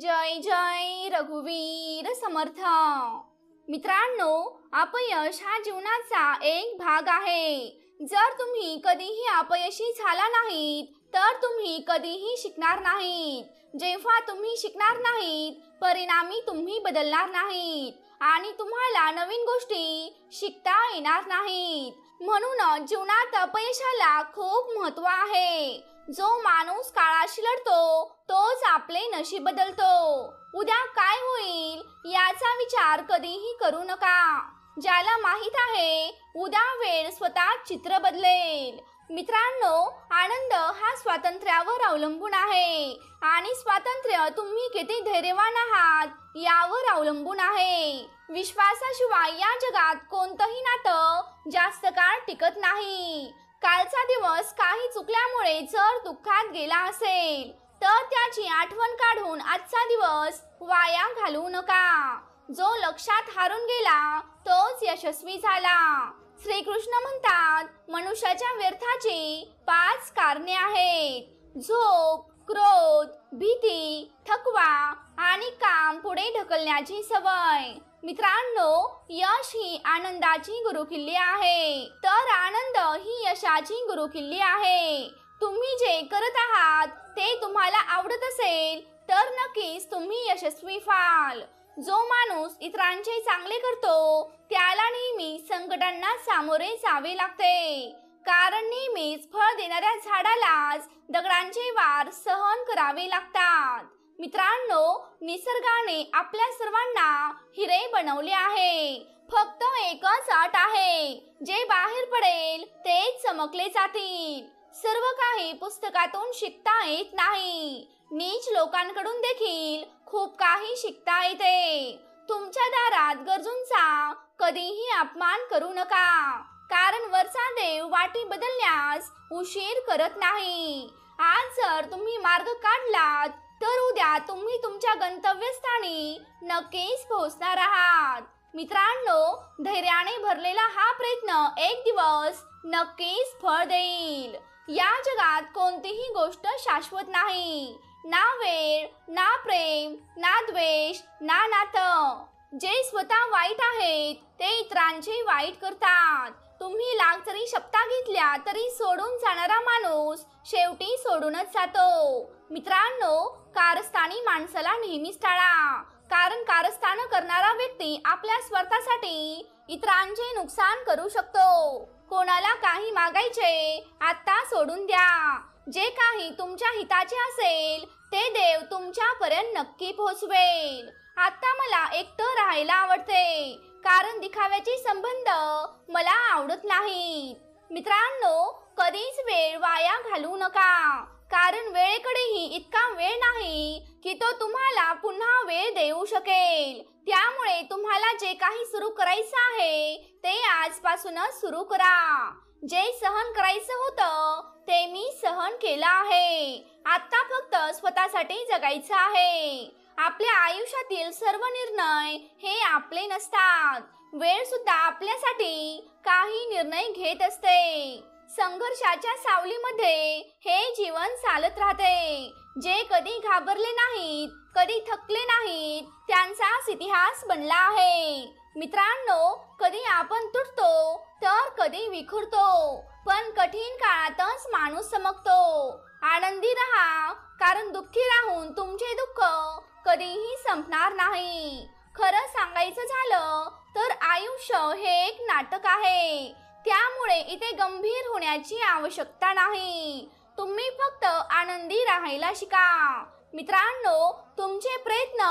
जय जय रघुवीर समर्थ। मित्रांनो, अपयश हा जीवनाचा एक भाग आहे। जर तुम्ही कधीही अपयशी झाला नाहीत तर तुम्ही कधीही शिकणार नाहीत। जेव्हा तुम्ही शिकणार नाहीत, परिणामी तुम्ही बदलणार नाहीत आणि तुम्हाला नवीन गोष्टी शिकता येणार नाहीत। म्हणून जीवनात अपयशाला खूप महत्त्व आहे। जो माणूस काळाशी लढतो तोच आपले नशीब बदलतो। उद्या काय होईल याचा विचार कधीही करू नका। ज्याला माहित आहे उद्या वेळ स्वतः चित्र बदलेल। मित्रांनो, आनंद हा स्वातंत्र्यावर अवलंबून आहे आणि स्वातंत्र्य तुम्ही किती धैर्यवान आहात यावर अवलंबून आहे। विश्वासाशिवाय या जगात कोणतंही नातं जास्त काळ टिकत नाही। कालचा दिवस काही चुकल्यामुळे जर दुःखात गेला असेल तर त्याची आठवण काढून आजचा दिवस वाया घालवू नका। जो लक्षात हारून गेला तोच यशस्वी झाला। श्रीकृष्ण म्हणतात, मनुष्याच्या व्यर्थाची 5 कारणे आहेत: झोप, क्रोध, भीती, थकवा आणि काम पुढे ढकलण्याची सवय। मित्रांनो, यश ही आनंदाची गुरुकिल्ली आहे, तर आनंद ही यशाची गुरुकिल्ली आहे। तुम्ही जे करत आहात ते तुम्हाला आवडत असेल तर नक्कीच तुम्ही यशस्वी व्हाल। जो माणूस इतरांचे चांगले करतो त्याला नेहमी संकटांना सामोरे जावे लागते, कारण नेहमीच फळ देणाऱ्या झाडालाच दगडांचे वार सहन करावे लागतात। मित्रांनो, निसर्गाने आपल्या सर्वांना हिरे बनवले आहे। फक्त एकच अट आहे, जे बाहेर पडेल तेच चमकले जातील। सर्व काही पुस्तकातून शिकता येत नाही। नीच लोकांकडून देखील खूप काही शिकता येते। तुमच्या दारात गरजूंचा कधीही अपमान करू नका, कारण वरचा देव वाटी बदलण्यास उशीर करत नाही। आज जर तुम्ही मार्ग काढलात तर उद्या तुम्ही तुमच्या गंतव्यस्थानी नक्कीच पोहोचणार आहात। मित्रांनो, धैर्याने भरलेला हा प्रयत्न एक दिवस नक्कीच फळ देईल। या जगात कोणतीही गोष्ट शाश्वत नाही, ना वेळ, ना प्रेम, ना द्वेष, ना नातं। जे स्वतः वाईट आहेत ते इतरांचे वाईट करतात। तुम्ही लाख जरी शपथा घेतल्या तरी सोडून जाणारा माणूस शेवटी सोडूनच जातो। मित्रांनो, कारस्थानी माणसाला नेहमीच टाळा, कारण कारस्थान करणारा व्यक्ती आपल्या स्वार्थासाठी इतरांचे नुकसान करू शकतो। कोणाला काही मागायचे आता सोडून द्या। जे काही तुमच्या हिताचे असेल ते देव तुमच्यापर्यंत नक्की पोहोचवेल। आता मला एकटं राहायला आवडते, कारण दिखाव्याचे संबंध मला आवडत नाहीत। मित्रांनो, कधीच वेळ वाया घालवू नका, कारण वेळेकडेही इतका वेळ नाही की तो तुम्हाला पुन्हा वेळ देऊ शकेल। त्यामुळे तुम्हाला जे काही सुरू करायचं आहे ते आजपासूनच सुरू करा। जे सहन करायचं होतं ते मी सहन केलं आहे। आता फक्त स्वतःसाठी जगायचं आहे। आपल्या आयुष्यातील सर्व निर्णय हे आपले नसतात। वेळ सुद्धा आपल्यासाठी काही निर्णय घेत असते। संघर्षाच्या सावलीमध्ये हे जीवन चालत राहते। जे कधी घाबरले नाहीत, कधी थकले नाहीत, त्यांचाच इतिहास बनला आहे। मित्रांनो, कधी आपण तुटतो तर कधी विखुरतो, पण कठीण काळातच माणूस चमकतो। आनंदी राहा, कारण दुःखी राहून तुमचे दुःख कधीही संपणार नाही। खरं सांगायचं झालं तर आयुष्य हे एक नाटक आहे, त्यामुळे इथे गंभीर होण्याची आवश्यकता नाही। तुम्ही फक्त आनंदी राहायला शिका। मित्रांनो, तुमचे प्रयत्न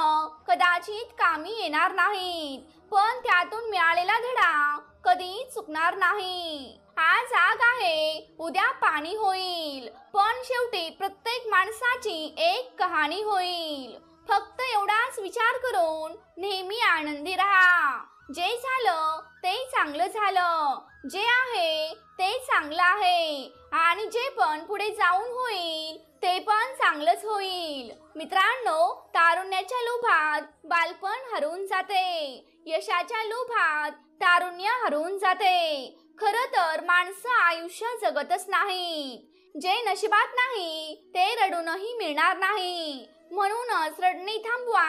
कदाचित कामी येणार नाहीत, पण त्यातून मिळालेला धडा कधी चुकणार नाही। आज आग आहे, उद्या पाणी होईल, पण शेवटी प्रत्येक माणसाची एक कहाणी होईल। फक्त एवढाच विचार करून नेहमी आनंदी राहा। जे झालं ते चांगलं झालं, जे आहे ते चांगलं आहे आणि जे पण पुढे जाऊन होईल ते पण चांगलंच होईल। मित्रांनो, तारुण्याच्या लोभात बालपण हरवून जाते, यशाच्या लोभात तारुण्य हरवून जाते। खरं तर माणसं आयुष्य जगतच नाहीत, जे नशिबात नाही ते रडूनही मिळणार नाही। म्हणूनच म्हणूनच रडणे थांबवा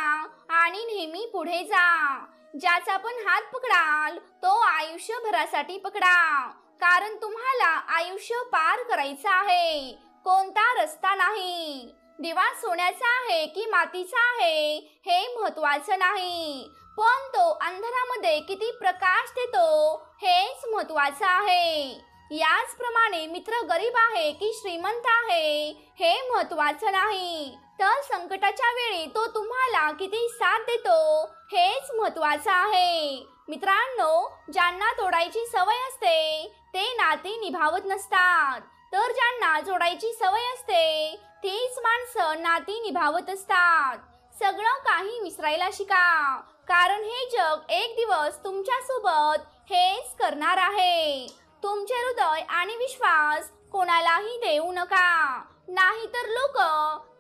आणि नेहमी पुढे जा. ज्याचा पण हात पकडाल तो आयुष्यभरासाठी पकडा, कारण तुम्हाला आयुष्य पार करायचं आहे. कोणता रस्ता नाही. दिवा सोन्याचा आहे की मातीचा आहे हे महत्वाचं नाही, पण तो अंधारामध्ये किती प्रकाश देतो हेच महत्वाचं आहे. याचप्रमाणे मित्र गरीब आहे की श्रीमंत आहे हे महत्वाचं नाही, तर संकटाच्या वेळी तो तुम्हाला किती साथ देतो हेच महत्वाचं आहे. मित्रांनो, ज्यांना तोडायची सवय असते ते नाती निभावत नसतात, तर ज्यांना जोडायची सवय असते तीच माणसं नाती निभावत असतात. सगळं काही विसरायला शिका, कारण हे जग एक दिवस तुमच्यासोबत हेच करणार आहे. तुमचे हृदय आणि विश्वास कोणालाही देऊ नका, नाहीतर लोक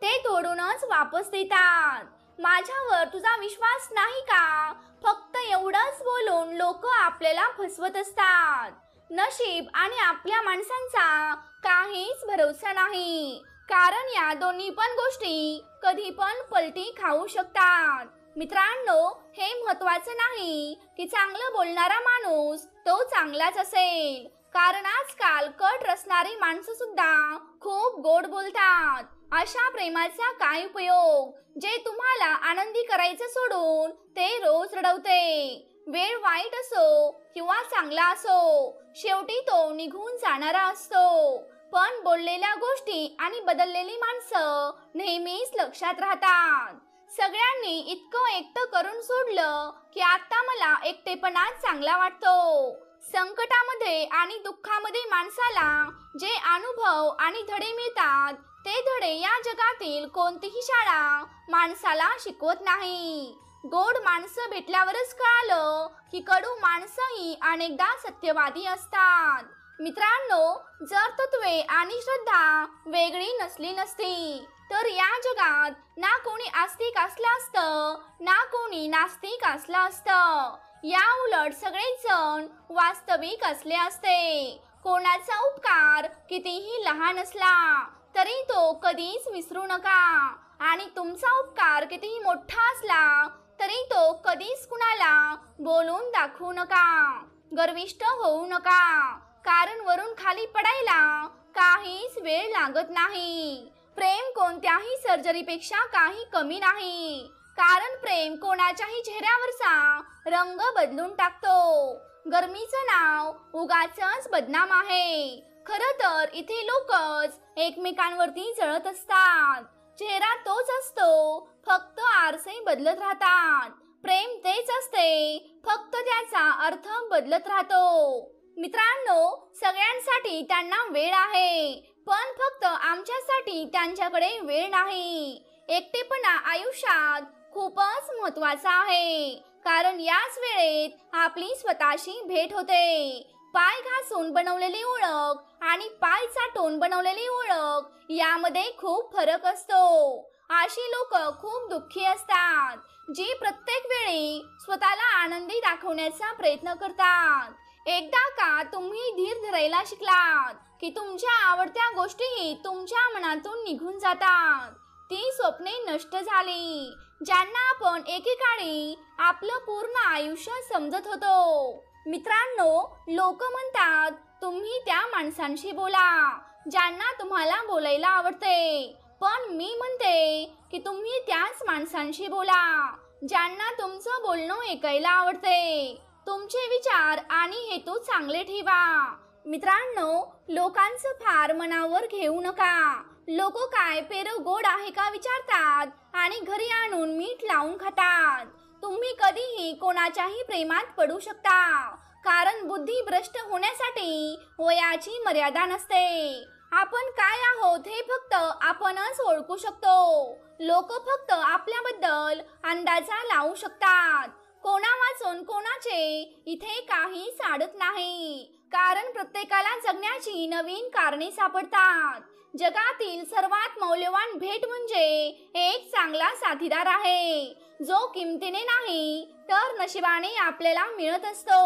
ते तोडूनच वापस देतात. माझ्यावर तुझा विश्वास नाही का, फक्त एवढंच बोलून लोक आपल्याला फसवत असतात. नशीब आणि आपल्या माणसांचा काहीच भरोसा नाही, कारण या दोन्ही पण गोष्टी कधी पण पलटी खाऊ शकतात. मित्रांनो, हे महत्वाचं नाही की चांगलं बोलणारा माणूस तो चांगलाच असेल, कारण आजकाल कट रचणारी माणसं सुद्धा खूप गोड बोलतात. अशा प्रेमाचा काय उपयोग जे तुम्हाला आनंदी करायचं सोडून ते रोज रडवते. वेळ वाईट असो किंवा चांगला असो, शेवटी तो निघून जाणारा असतो, पण बोललेल्या गोष्टी आणि बदललेली माणसं नेहमीच लक्षात राहतात. सगळ्यांनी इतकं एकटं करून सोडलं की आता मला एकटेपणा चांगला वाटतो. संकटामध्ये आणि दुःखामध्ये माणसाला जे अनुभव आणि धडे मिळतात ते धडे या जगातील कोणतीही शाळा माणसाला शिकवत नाही. गोड माणसं भेटल्यावरच कळालं की कडू माणसंही अनेकदा सत्यवादी असतात. मित्रांनो, जर तत्वे आणि श्रद्धा वेगळी नसली नसती तर या जगात ना कोणी आस्तिक असलं असतं ना कोणी नास्तिक असलं असतं. या उलट सगळेच जण वास्तविक असले असते. कोणाचा उपकार कितीही लहान असला तरी तो कधीच विसरू नका, आणि तुमचा उपकार कितीही मोठा असला तरी तो कधीच कुणाला बोलून दाखवू नका. गर्विष्ठ होऊ नका, कारण वरून खाली पडायला काहीच वेळ लागत नाही. प्रेम कोणत्याही सर्जरीपेक्षा काही कमी नाही, कारण प्रेम कोणाच्याही चेहऱ्यावरचा रंग बदलून टाकतो. गरमीचं नाव उगाचच बदनाम आहे. खरं तर इथे लोकच एकमेकांवरती जळत असतात. चेहरा तोच असतो, फक्त आरसे बदलत राहतात. प्रेम तेच असते, फक्त त्याचा अर्थ बदलत राहतो. मित्रांनो, सगळ्यांसाठी त्यांना वेळ आहे, पण फक्त आमच्यासाठी त्यांच्याकडे वेळ नाही. एकटेपणा आयुष्यात खूपच महत्वाचा आहे, कारण याच वेळेत आपली स्वतःशी भेट होते. पाय घासून बनवलेली ओळख आणि पाय चाटून बनवलेली ओळख यामध्ये खूप फरक असतो. अशी लोक खूप दुःखी असतात, जी प्रत्येक वेळी स्वतःला आनंदी दाखवण्याचा प्रयत्न करतात. एकदा का तुम्ही धीर धरायला शिकलात की तुमच्या आवडत्या गोष्टीही तुमच्या मनातून निघून जातात. ती स्वप्ने नष्ट झाली ज्यांना आपण एकेकाळी आपलं पूर्ण आयुष्य समजत होतो. मित्रांनो, लोक म्हणतात तुम्ही त्या माणसांशी बोला ज्यांना तुम्हाला बोलायला आवडते, पण मी म्हणते की तुम्ही त्याच माणसांशी बोला ज्यांना तुमचं बोलणं ऐकायला आवडते. तुमचे विचार आणि हेतू चांगले ठेवा. मित्रांनो, लोकांचं फार मनावर घेऊ नका. लोक काय पेरू गोड आहे का विचारतात आणि घरी आणून मीठ लावून खातात. तुम्ही कधीही कोणाच्याही प्रेमात पडू शकता, कारण बुद्धी भ्रष्ट होण्यासाठी वयाची मर्यादा नसते. आपण काय आहोत हे फक्त आपणच ओळखू शकतो. लोक फक्त आपल्याबद्दल अंदाजा लावू शकतात. कोणा वाचून कोणाचे इथे काही साडत नाही, कारण प्रत्येकाला जगण्याची नवीन कारणे सापडतात. जगातील सर्वात मौल्यवान भेट म्हणजे एक चांगला साथीदार आहे, जो किमतीने नाही तर नशिबाने आपल्याला मिळत असतो.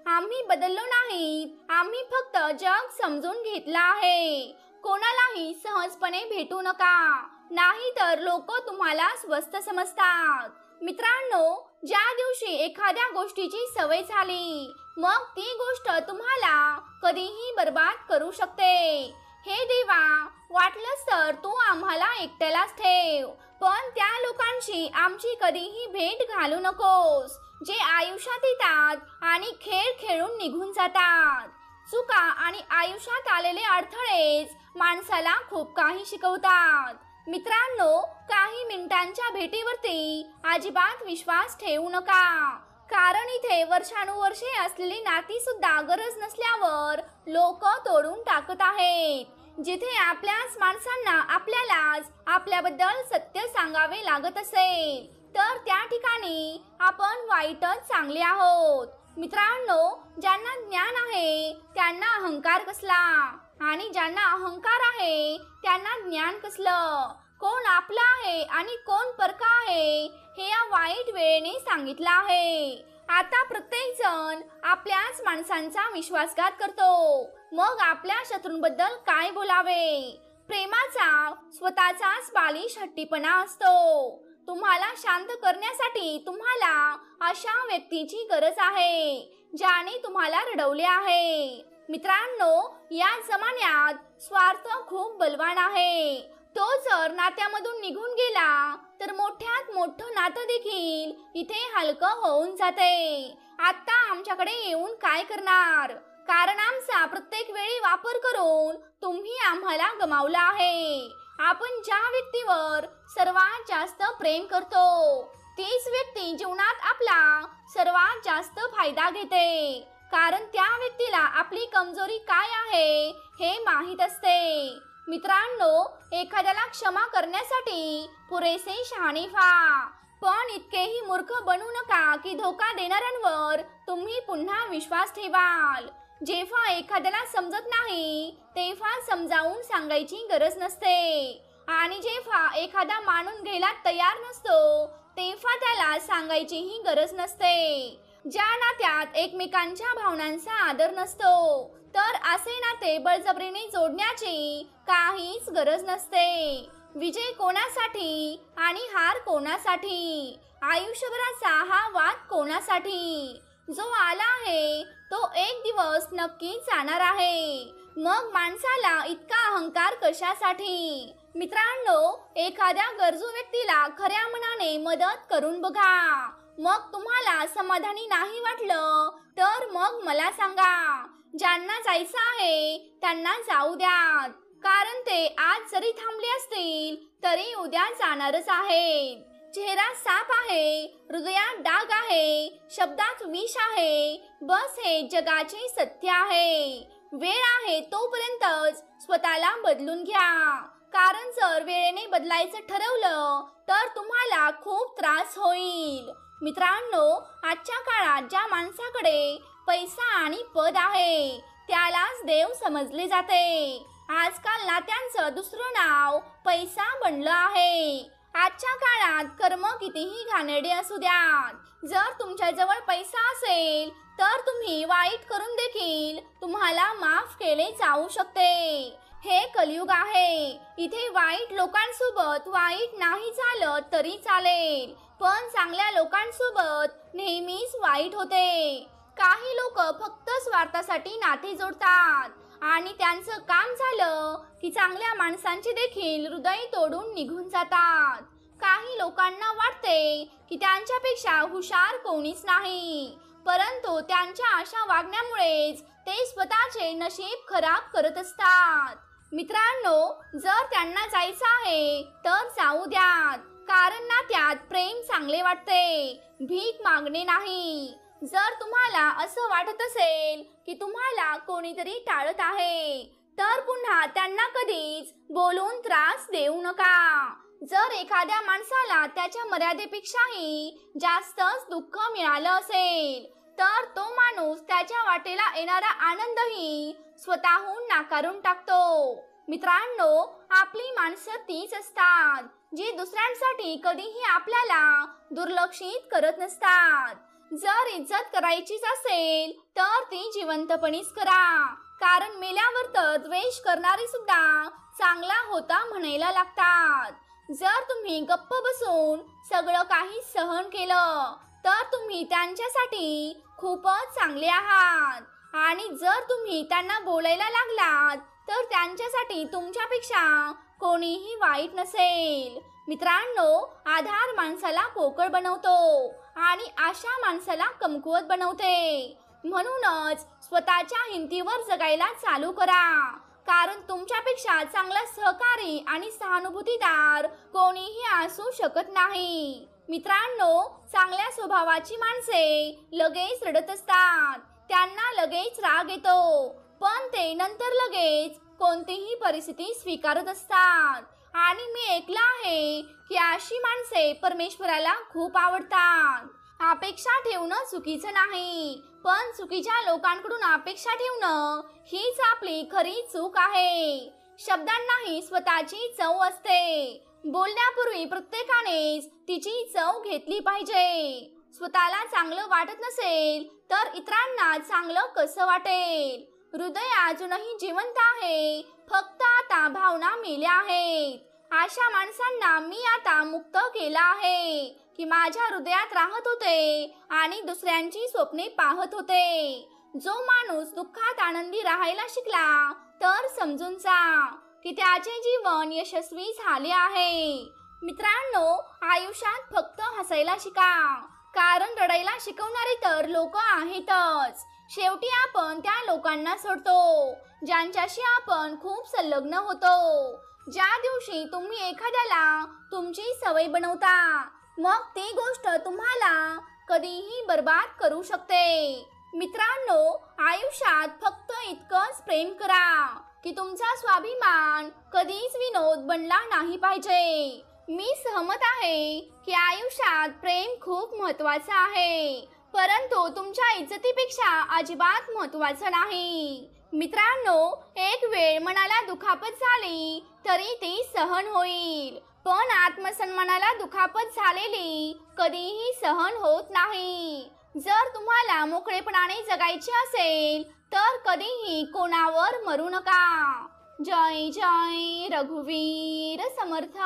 आम्ही बदललो नाही, आम्ही फक्त जग समजून घेतलं आहे. कोणालाही सहजपणे भेटू नका, नाही तर लोक तुम्हाला स्वस्त समजतात. मित्रांनो, ज्या दिवशी एखाद्या गोष्टीची सवय झाली मग ती गोष्ट तुम्हाला कधीही बर्बाद करू शकते. हे देवा, वाटलंच तर तू आम्हाला एकट्यालाच ठेव, पण त्या लोकांची आमची कधीही भेट घालू नकोस जे आयुष्यात येतात आणि खेळ खेळून निघून जातात. चुका आणि आयुष्यात आलेले अडथळेच माणसाला खूप काही शिकवतात. मित्रांनो, काही मिनिटांच्या भेटीवरती अजिबात विश्वास ठेवू नका, कारण इथे वर्षानुवर्षे असलेली नाती सुद्धा गरज नसल्यावर लोक तोडून टाकत आहेत. जिथे आपल्याच माणसांना आपल्यालाच आपल्याबद्दल सत्य सांगावे लागत असेल तर त्या ठिकाणी आपण वाईटच चांगले आहोत. मित्रांनो, ज्यांना ज्ञान आहे त्यांना अहंकार कसला, आणि ज्यांना अहंकार आहे त्यांना ज्ञान कसलं. कोण आपला आहे आणि कोण परका आहे हे या वाईट वेळेने सांगितलं आहे. आता प्रत्येक जण आपल्याच माणसांचा विश्वासघात करतो, मग आपल्या शत्रूंबद्दल काय बोलावे. प्रेमाचा स्वतःचाच बालिश हट्टीपणा असतो. तुम्हाला शांत करण्यासाठी तुम्हाला अशा व्यक्तीची गरज आहे ज्याने तुम्हाला रडवले आहे. मित्रांनो, या जमान्यात स्वार्थ खूप बलवान आहे. तो जर नात्यामधून निघून गेला तर मोठ्यात मोठं नातं देखील इथे हलकं होऊन जाते. आता आमच्याकडे येऊन काय करणार, कारण आमचा प्रत्येक वेळी वापर करून तुम्ही आम्हाला गमावलं आहे. आपण ज्या व्यक्तीवर सर्वात जास्त प्रेम करतो तीच व्यक्ती जीवनात आपला सर्वात जास्त फायदा घेते, कारण त्या व्यक्तीला आपली कमजोरी काय आहे हे माहीत असते. मित्रांनो, एखाद्याला क्षमा करण्यासाठी पुरेसे शहाणे व्हा, पण इतकेही मूर्ख बनू नका की धोका देणाऱ्यांवर तुम्ही पुन्हा विश्वास ठेवाल. जेव्हा एखाद्याला समजत नाही तेव्हा समजावून सांगायची गरज नसते, आणि जेव्हा एखादा मानून घ्यायला तयार नसतो तेव्हा त्याला सांगायचीही गरज नसते. ज्या नात्यात एकमेकांच्या भावनांचा आदर नसतो तर असे नाते बळजबरीने जोडण्याची काहीच गरज नसते. विजय कोणासाठी आणि हार कोणासाठी, आयुष्यभराचा हा वाद कोणासाठी. जो आला आहे तो एक दिवस नक्कीच जाणार आहे, मग माणसाला इतका अहंकार कशासाठी. मित्रांनो, एखाद्या गरजू व्यक्तीला खऱ्या मनाने मदत करून बघा, मग तुम्हाला समाधानी नाही वाटलं तर मग मला सांगा. ज्यांना जायचं आहे त्यांना जाऊ द्या, कारण ते आज जरी थांबले असतील तरी उद्या जाणारच आहेत. चेहरा साफ आहे, हृदयात डाग आहे, शब्दात विष आहे, बस हे जगाचे सत्य आहे. वेळ आहे तोपर्यंतच स्वतःला बदलून घ्या, कारण जर वेळेने बदलायचं ठरवलं तर तुम्हाला खूप त्रास होईल. मित्रांनो, आजच्या काळात ज्या माणसाकडे पैसा आणि पद आहे त्यालाच देव समजले जाते. आजकाल नात्यांचं दुसरं नाव पैसा बनलं आहे. आजच्या काळात कर्म कितीही घाणेरडे असू द्यात, जर तुमच्याजवळ पैसा असेल तर तुम्ही वाईट करून देखील तुम्हाला माफ केले जाऊ शकते. हे कलियुग आहे. इथे वाईट लोकांसोबत वाईट नाही झालं तरी चालेल, पण चांगल्या लोकांसोबत नेहमीच वाईट होते. काही लोक फक्त स्वार्थासाठी नाते जोडतात आणि त्यांचं काम झालं की चांगल्या माणसांचे देखील हृदय तोडून निघून जातात. काही लोकांना वाटते की त्यांच्यापेक्षा हुशार कोणीच नाही, परंतु त्यांच्या अशा वागण्यामुळेच ते स्वतःचे नशीब खराब करत असतात. मित्रांनो, जर त्यांना जायचं आहे तर जाऊ द्या, कारण नात्यात प्रेम चांगले वाटते, भीक मागणे नाही. जर तुम्हाला असं वाटत असेल की तुम्हाला कोणीतरी टाळत आहे तर पुन्हा त्यांना कधीच बोलून त्रास देऊ नका. जर एखाद्या माणसाला त्याच्या मर्यादेपेक्षाही जास्तच दुःख मिळालं असेल तर तो माणूस त्याच्या वाटेला येणारा आनंदही स्वतःहून नाकारून टाकतो. मित्रांनो, आपली माणसं तीच असतात जी दुसऱ्यांसाठी कधीही आपल्याला दुर्लक्षित करत नसतात. जर इज्जत करायचीच असेल तर ती जिवंतपणीच करा, कारण मेल्यावर तर द्वेष करणारे सुद्धा चांगला होता म्हणायला लागतात. जर तुम्ही गप्प बसून सगळं काही सहन केलं तर तुम्ही त्यांच्यासाठी खूपच चांगले आहात आणि जर तुम्ही त्यांना बोलायला लागलात तर त्यांच्यासाठी तुमच्यापेक्षा कोणीही वाईट नसेल. मित्रांनो, आधार माणसाला पोकळ बनवतो आणि आशा माणसाला कमकुवत बनवते. म्हणूनच स्वतःच्या हिमतीवर जगायला चालू करा, कारण तुमच्यापेक्षा चांगला सहकारी आणि सहानुभूतीदार कोणीही असू शकत नाही. मित्रांनो, चांगल्या स्वभावाची माणसे लगेच रडत असतात, त्यांना लगेच राग येतो, पण ते नंतर लगेच कोणतीही परिस्थिती स्वीकारत असतात. आणि मी ऐकलं आहे की अशी माणसे परमेश्वराला खूप आवडतात. अपेक्षा ठेवणं चुकीचं नाही, पण चुकीच्या लोकांकडून अपेक्षा ठेवणं हीच आपली खरी चूक आहे. शब्दांनाही स्वतःची चव असते. बोलण्यापूर्वी प्रत्येकानेच तिची चव घेतली पाहिजे. स्वतःला चांगलं वाटत नसेल तर इतरांना चांगलं कसं वाटेल? हृदय अजूनही जिवंत आहे, फक्त आता भावना मेल्या आहेत. अशा माणसांना मी आता मुक्त केलं आहे की माझ्या हृदयात राहत होते आणि दुसऱ्यांची स्वप्ने पाहत होते. जो माणूस दुःखात आनंदी राहायला शिकला तर समजून जा की त्याचे जीवन यशस्वी झाले आहे. मित्रांनो, आयुष्यात फक्त हसायला शिका, कारण रडायला शिकवणारे तर लोक आहेतच. शेवटी आपण त्या लोकांना सोडतो ज्यांच्याशी आपण खूप संलग्न होतो. ज्या दिवशी तुम्ही एखाद्याला तुमची सवय बनवता, मग ती गोष्ट तुम्हाला कधीही बर्बाद करू शकते. मित्रांनो, आयुष्यात फक्त इतकंच प्रेम करा की तुमचा स्वाभिमान कधीच विनोद बनला नाही पाहिजे. मी सहमत आहे की आयुष्यात प्रेम खूप महत्त्वाचं आहे, परंतु तुमच्या इज्जतीपेक्षा अजिबात महत्त्वाचं नाही. मित्रांनो, एक वेळ मनाला दुखापत झाली तरी ती सहन होईल, पण आत्मसन्मानाला दुखापत झालेली कधीही सहन होत नाही. जर तुम्हाला मोकळेपणाने जगायचे असेल तर कधीही कोणावर मरू नका. जय जय रघुवीर समर्थ.